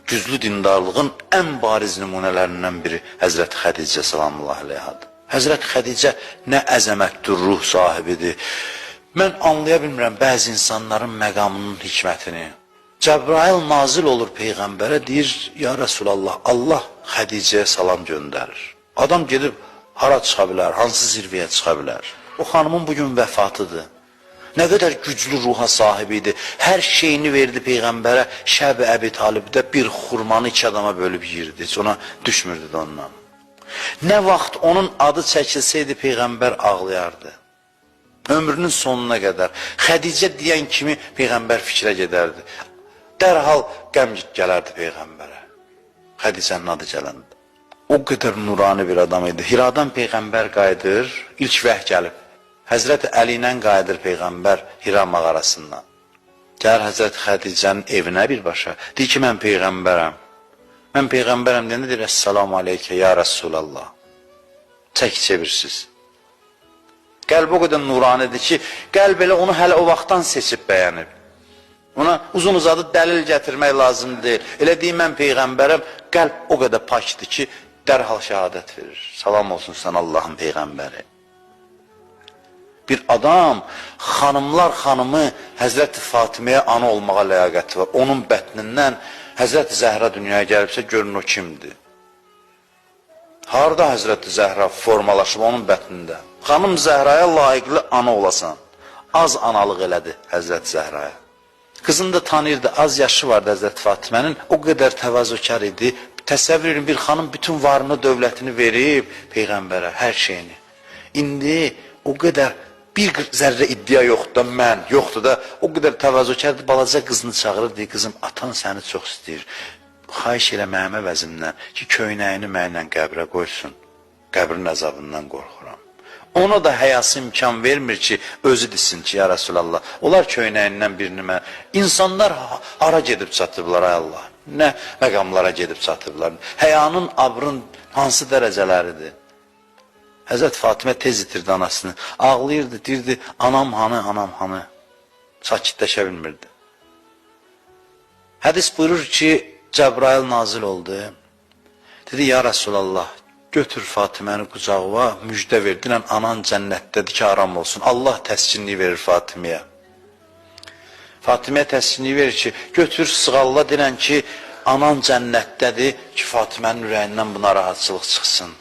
güclü dindarlığın ən bariz nümunələrindən biri Həzrəti Xədicə salamullahi aleyhadır. Həzrəti Xədicə nə əzəmətdir, ruh sahibidir. Mən anlaya bilmirəm bəzi insanların məqamının hikmətini. Cəbrail nazil olur Peyğəmbərə, deyir, ya Rasulallah, Allah Xədicəyə salam göndərir. Adam gedib hara çıxa bilər, hansı zirvəyə çıxa bilər. O xanımın bugün vəfatıdır. Nə qədər güclü ruha sahibidir. Hər şeyini verdi Peyğəmbərə. Şəb-i Əbi Talibdə bir xurmanı iki adama bölüb yirdi. Heç ona düşmürdü də ondan. Nə vaxt onun adı çəkilsəydi Peyğəmbər ağlayardı. Ömrünün sonuna qədər. Xədicə deyən kimi Peyğəmbər fikrə gedərdi. Dərhal qəm gələrdi Peyğəmbərə. Xədicənin adı gələndə. O qədər nurani bir adam idi. Hiradan Peyğəmbər qayıdır, ilk vəh gəlib. Həzrəti Əli ilə qayıdır Peyğəmbər Hira mağarasından. Gəlir Həzrəti Xədicənin evinə birbaşa. Deyir ki, mən Peyğəmbərəm. Mən Peyğəmbərəm deyəndə deyir, Əssalamu aleykə ya Rasulallah. Çək çevirsiz. Qəlb o qədər nuranidir ki, qəlb elə onu hələ o vaxtdan seçib bəyənib. Ona uzun uzadı dəlil gətirmək lazım deyil. Elə deyim, mən Peyğəmbərəm, qəlb o qədər pakdır ki, dərhal şəhadət verir. Salam olsun sən Allahın Peyğəmbəri. Bir adam, xanımlar xanımı Həzrəti Fatiməyə ana olmağa ləyaqəti var. Onun bətnindən Həzrəti Zəhra dünyaya gəlibsə, görün o kimdir? Harada Həzrəti Zəhra formalaşıb onun bətnində? Xanım Zəhraya layiqli ana olasan. Az analıq elədi Həzrəti Zəhraya. Qızını da tanıyırdı, az yaşı vardı Həzrəti Fatimənin. O qədər təvazökar idi. Təsəvvür edin, bir xanım bütün varını, dövlətini verib Peyğəmbərə, hər şeyini. İndi o qədər bir zərrə iddia yoxdur da, mən yoxdur da, o qədər təvazökərdir, balaca qızını çağırır, deyir, qızım, atan səni çox istəyir. Xahiş elə mənim əvəzimdən ki, köynəyini mənlə qəbrə qoysun. Qəbrin əzabından qorxuram. Ona da həyası imkan vermir ki, özü desin ki, ya Rasulallah, onlar köynəyindən birini mən... İnsanlar hara gedib çatıblar, ay Allah? Nə məqamlara gedib çatıblar? Həyanın, abrın hansı dərəcələridir? Həzrət Fatimə tez itirdi anasını. Ağlayırdı, deyirdi, anam hanı, anam hanı. Sakitləşə bilmirdi. Hədis buyurur ki, Cəbrail nazil oldu. Dedi, ya Rasulallah, götür Fatiməni qucağıma, müjdə ver. Dinən anan cənnətdədir ki, aram olsun. Allah təskinliyi verir Fatiməyə. Fatiməyə təskinliyi verir ki, götür sığalla dinən ki, anan cənnətdədir ki, Fatimənin ürəyindən buna rahatçılıq çıxsın.